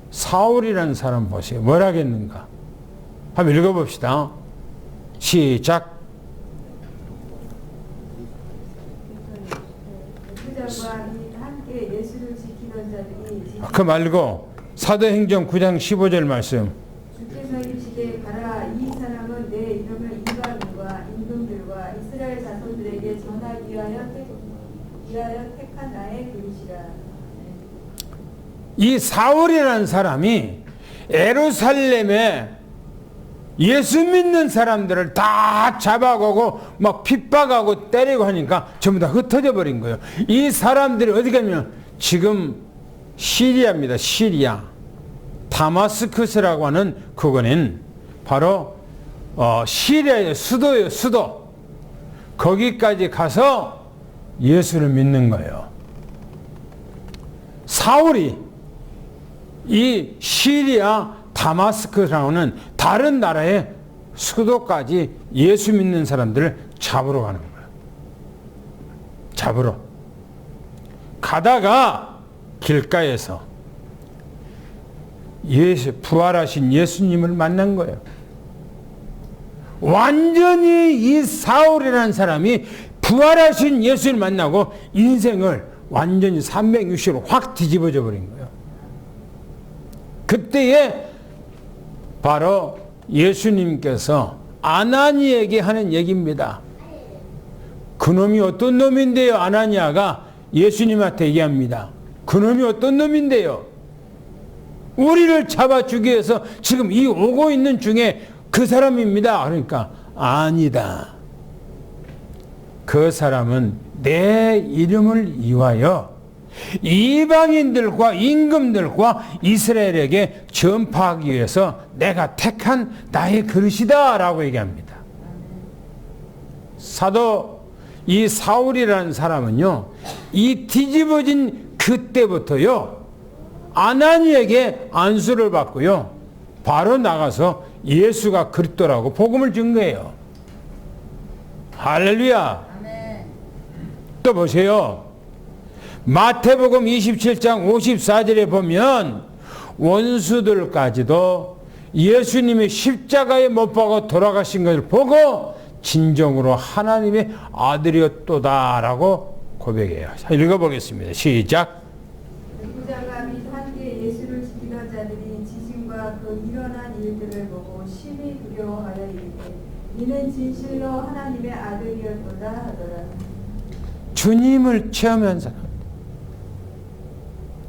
사울이라는 사람 보세요. 뭘 하겠는가? 한번 읽어봅시다. 시작. 그들과 함께 예수를 지키던 자들이 그 말고 사도행전 9장 15절 말씀. 주께서 이르시되 가라 이 사람은 내 이름을 이방인과 임금들과 이스라엘 자손들에게 전하기 위하여 택한 나의 그릇이라. 이 사울이라는 사람이 예루살렘에 예수 믿는 사람들을 다 잡아가고 막 핍박하고 때리고 하니까 전부 다 흩어져 버린 거예요. 이 사람들이 어디 가면 지금 시리아입니다. 시리아. 다마스커스라고 하는 그거는 바로 시리아의 수도예요. 수도. 거기까지 가서 예수를 믿는 거예요. 사울이 이 시리아 다마스커스라는 다른 나라의 수도까지 예수 믿는 사람들을 잡으러 가는 거예요. 잡으러. 가다가 길가에서 부활하신 예수님을 만난 거예요. 완전히 이 사울이라는 사람이 부활하신 예수를 만나고 인생을 완전히 360로 확 뒤집어져 버린 거예요. 그때에 바로 예수님께서 아나니에게 하는 얘기입니다. 그놈이 어떤 놈인데요? 아나니아가 예수님한테 얘기합니다. 그놈이 어떤 놈인데요? 우리를 잡아 주기 위해서 지금 이 오고 있는 중에 그 사람입니다. 그러니까 아니다. 그 사람은 내 이름을 위하여 이방인들과 임금들과 이스라엘에게 전파하기 위해서 내가 택한 나의 그릇이다 라고 얘기합니다. 사도 이 사울이라는 사람은요, 이 뒤집어진 그때부터요 아나니에게 안수를 받고요 바로 나가서 예수가 그리스도라고 복음을 준 거예요. 할렐루야. 아멘. 또 보세요. 마태복음 27장 54절에 보면 원수들까지도 예수님이 십자가에 못 박아 돌아가신 것을 보고 진정으로 하나님의 아들이었도다라고 고백해요. 자, 읽어보겠습니다. 시작. 부자가 및 함께 예수를 지키던 자들이 지진과 그 일어난 일들을 보고 심히 두려워하여 이르되 이는 진실로 하나님의 아들이었도다 하더라. 주님을 체험한 사람,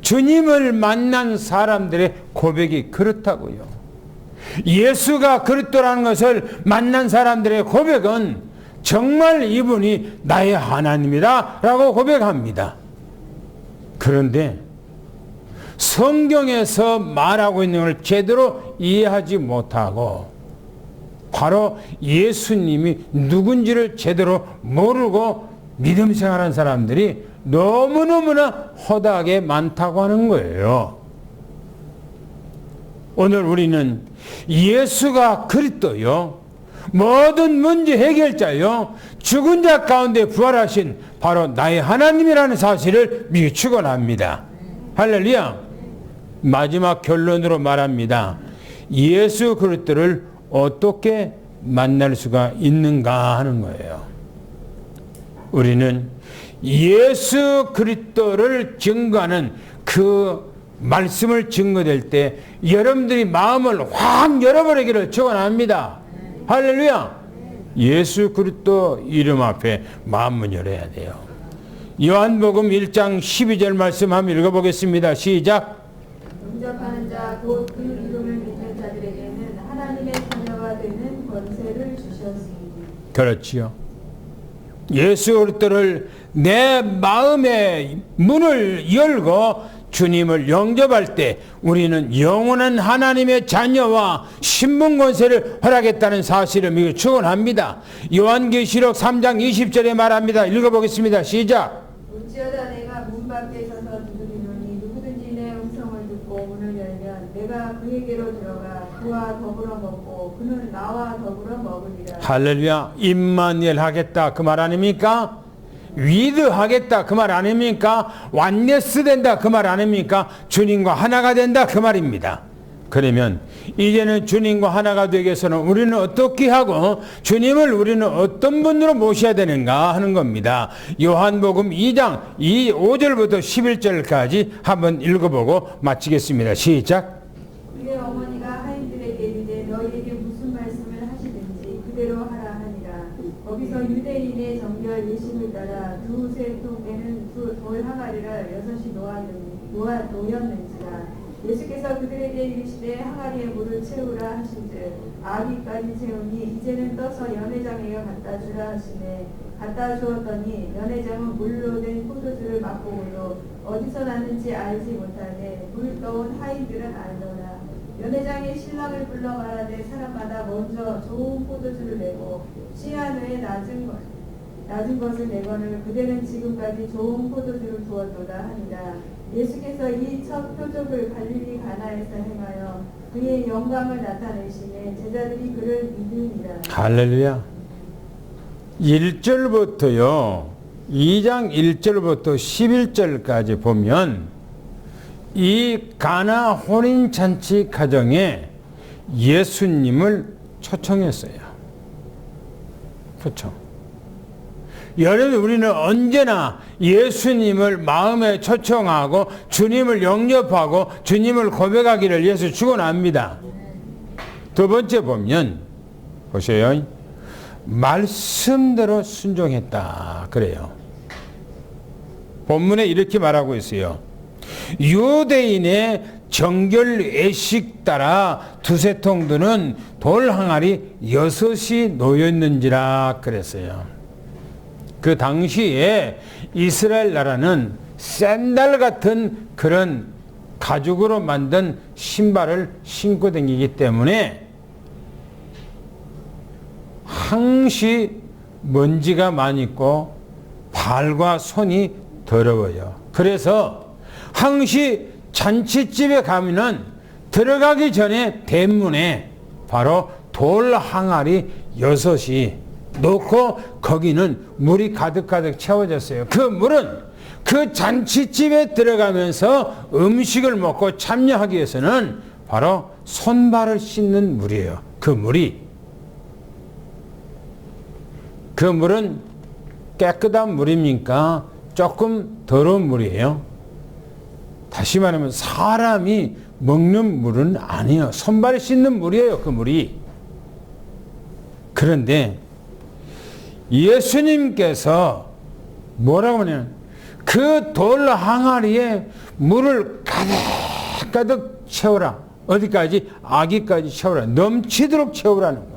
주님을 만난 사람들의 고백이 그렇다고요. 예수가 그리스도라는 것을 만난 사람들의 고백은 정말 이분이 나의 하나님이다 라고 고백합니다. 그런데 성경에서 말하고 있는 걸 제대로 이해하지 못하고 바로 예수님이 누군지를 제대로 모르고 믿음 생활하는 사람들이 너무너무나 허다하게 많다고 하는 거예요. 오늘 우리는 예수가 그리스도요, 모든 문제 해결자요, 죽은 자 가운데 부활하신 바로 나의 하나님이라는 사실을 미리 축원합니다. 할렐루야. 마지막 결론으로 말합니다. 예수 그리스도를 어떻게 만날 수가 있는가 하는 거예요. 우리는 예수 그리스도를 증거하는 그 말씀을 증거될 때 여러분들이 마음을 확 열어버리기를 축원합니다. 할렐루야. 예수 그리스도 이름 앞에 마음을 열어야 돼요. 요한복음 1장 12절 말씀 한번 읽어보겠습니다. 시작. 영접하는 자 곧 그 이름을 믿는 자들에게는 하나님의 자녀가 되는 권세를 주셨으니. 그렇지요. 예수 그리스도를 내 마음의 문을 열고 주님을 영접할 때 우리는 영원한 하나님의 자녀와 신분 권세를 허락했다는 사실을 믿고 축원합니다. 요한계시록 3장 20절에 말합니다. 읽어보겠습니다. 시작. 어찌하다 내가 문 밖에 서서 두드리노니 누구든지 내 음성을 듣고 문을 열면 내가 그에게로 들어가 그와 더불어 먹고 그는 나와 더불어 먹으리라. 할렐루야. 임마누엘 하겠다 그 말 아닙니까? 위드 하겠다 그 말 아닙니까? 완네스 된다 그 말 아닙니까? 주님과 하나가 된다 그 말입니다. 그러면 이제는 주님과 하나가 되기 위해서는 우리는 어떻게 하고 주님을 우리는 어떤 분으로 모셔야 되는가 하는 겁니다. 요한복음 2장 5절부터 11절까지 한번 읽어보고 마치겠습니다. 시작. 그의 어머니가 하인들에게 이르되 너희에게 무슨 말씀을 하시든지 그대로 하라 하니라. 거기서 유대인의 정결 예식을 따라 두세 통에는 돌 항아리를 6이 놓였는지라. 예수께서 그들에게 이르시되 항아리에 물을 채우라 하신즉 아기까지 채우니 이제는 떠서 연회장에게 갖다 주라 하시네. 갖다 주었더니 연회장은 물로 된 포도주를 맛보고도 어디서 났는지 알지 못하되 물 떠온 하인들은 알더라. 연회장이 신랑을 불러 말하되 사람마다 먼저 좋은 포도주를 내고 취한 후에 낮은 것을 내거늘 그대는 지금까지 좋은 포도주를 두었도다 하니라. 예수께서 이 첫 표적을 갈릴리 가나에서 행하여 그의 영광을 나타내시매 제자들이 그를 믿으니라. 할렐루야. 1절부터요 2장 1절부터 11절까지 보면 이 가나 혼인잔치 가정에 예수님을 초청했어요. 초청. 여러분 우리는 언제나 예수님을 마음에 초청하고 주님을 영접하고 주님을 고백하기를 예수 축원합니다. 두 번째 보면 보세요. 말씀대로 순종했다 그래요. 본문에 이렇게 말하고 있어요. 유대인의 정결 예식 따라 두세 통 드는 돌 항아리 6이 놓였는지라 그랬어요. 그 당시에 이스라엘 나라는 샌들 같은 그런 가죽으로 만든 신발을 신고 다니기 때문에 항시 먼지가 많이 있고 발과 손이 더러워요. 그래서 항시 잔치집에 가면은 들어가기 전에 대문에 바로 돌 항아리 6이 놓고 거기는 물이 가득가득 채워졌어요. 그 물은 그 잔치집에 들어가면서 음식을 먹고 참여하기 위해서는 바로 손발을 씻는 물이에요. 그 물은 깨끗한 물입니까? 조금 더러운 물이에요. 다시 말하면 사람이 먹는 물은 아니에요. 손발 씻는 물이에요. 그 물이. 그런데 예수님께서 뭐라고 하냐면 그 돌 항아리에 물을 가득가득 채우라. 어디까지? 아기까지 채우라. 넘치도록 채우라는 거예요.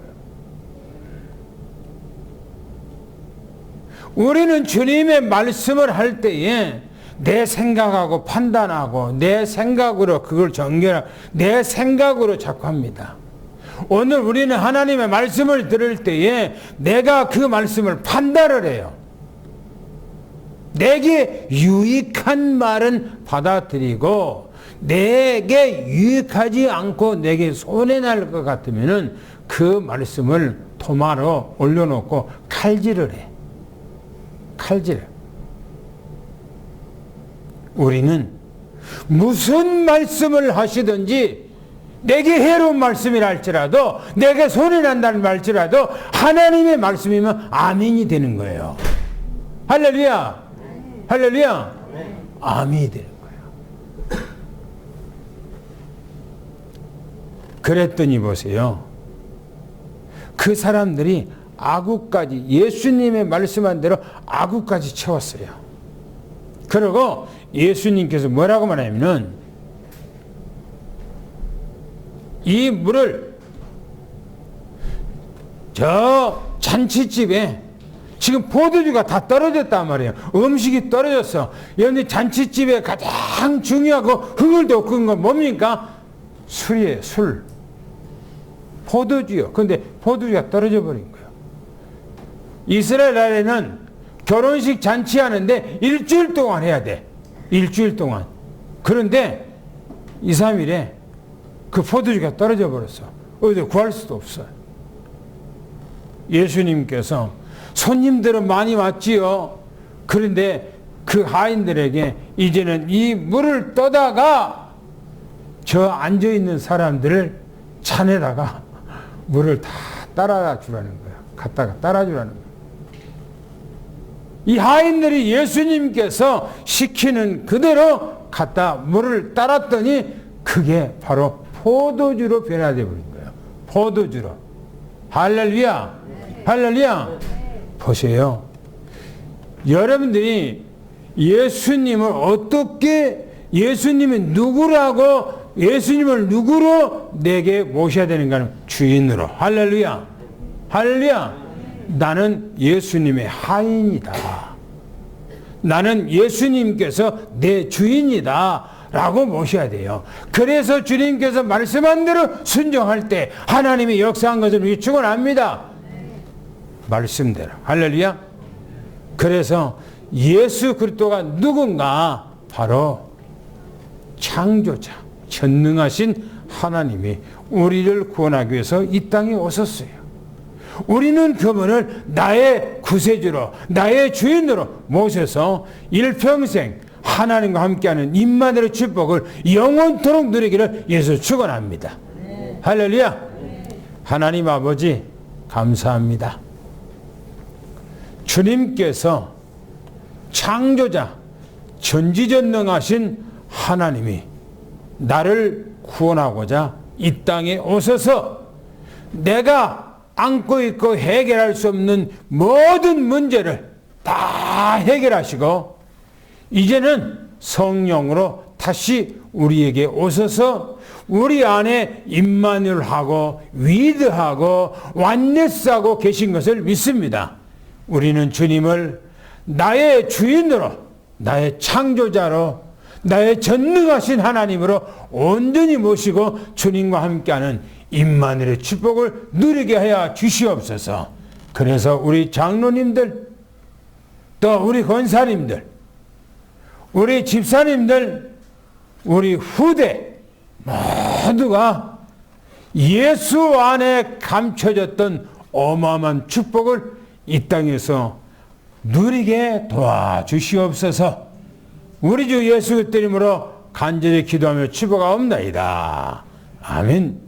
우리는 주님의 말씀을 할 때에 내 생각하고 판단하고 내 생각으로 그걸 정결하고 내 생각으로 자꾸 합니다. 오늘 우리는 하나님의 말씀을 들을 때에 내가 그 말씀을 판단을 해요. 내게 유익한 말은 받아들이고 내게 유익하지 않고 내게 손해날 것 같으면 그 말씀을 토마로 올려놓고 칼질을 해. 칼질. 우리는 무슨 말씀을 하시든지 내게 해로운 말씀이라 할지라도 내게 손이 난다는 말일지라도 하나님의 말씀이면 아멘이 되는 거예요. 할렐루야. 할렐루야. 아멘이 되는 거예요. 그랬더니 보세요. 그 사람들이 아구까지 예수님의 말씀한 대로 아구까지 채웠어요. 그리고 예수님께서 뭐라고 말하냐면은 이 물을 저 잔치집에 지금 포도주가 다 떨어졌단 말이에요. 음식이 떨어졌어. 여러분들 잔치집에 가장 중요하고 흥을 돋구는 건 뭡니까? 술이에요. 술. 포도주요. 근데 포도주가 떨어져 버린 거예요. 이스라엘 나라에는 결혼식 잔치하는데 일주일 동안 해야 돼. 일주일 동안. 그런데 2, 3일에 그 포도주가 떨어져 버렸어. 어디서 구할 수도 없어요. 예수님께서 손님들은 많이 왔지요. 그런데 그 하인들에게 이제는 이 물을 떠다가 저 앉아있는 사람들을 잔에다가 물을 다 따라 주라는 거예요. 갖다가 따라 주라는 거예요. 이 하인들이 예수님께서 시키는 그대로 갖다 물을 따랐더니 그게 바로 포도주로 변화되어 버린 거예요. 포도주로. 할렐루야. 할렐루야. 보세요. 여러분들이 예수님을 어떻게, 예수님이 누구라고, 예수님을 누구로 내게 모셔야 되는가는 주인으로. 할렐루야. 할렐루야. 나는 예수님의 하인이다. 나는 예수님께서 내 주인이다. 라고 모셔야 돼요. 그래서 주님께서 말씀한 대로 순종할 때 하나님이 역사한 것을 우리 축원합니다. 말씀대로. 할렐루야. 그래서 예수 그리스도가 누군가? 바로 창조자, 전능하신 하나님이 우리를 구원하기 위해서 이 땅에 오셨어요. 우리는 그분을 나의 구세주로, 나의 주인으로 모셔서 일평생 하나님과 함께하는 임마누엘의 축복을 영원토록 누리기를 예수 축원합니다. 할렐루야. 하나님 아버지 감사합니다. 주님께서 창조자, 전지전능하신 하나님이 나를 구원하고자 이 땅에 오셔서 내가 안고 있고 해결할 수 없는 모든 문제를 다 해결하시고 이제는 성령으로 다시 우리에게 오셔서 우리 안에 임마누엘하고 위드하고 완네스하고 계신 것을 믿습니다. 우리는 주님을 나의 주인으로, 나의 창조자로, 나의 전능하신 하나님으로 온전히 모시고 주님과 함께하는 임마누엘의 축복을 누리게 하여 주시옵소서. 그래서 우리 장로님들, 또 우리 권사님들, 우리 집사님들, 우리 후대 모두가 예수 안에 감춰졌던 어마어마한 축복을 이 땅에서 누리게 도와주시옵소서. 우리 주 예수 그리스도 이름으로 간절히 기도하며 축복하옵나이다. 아멘.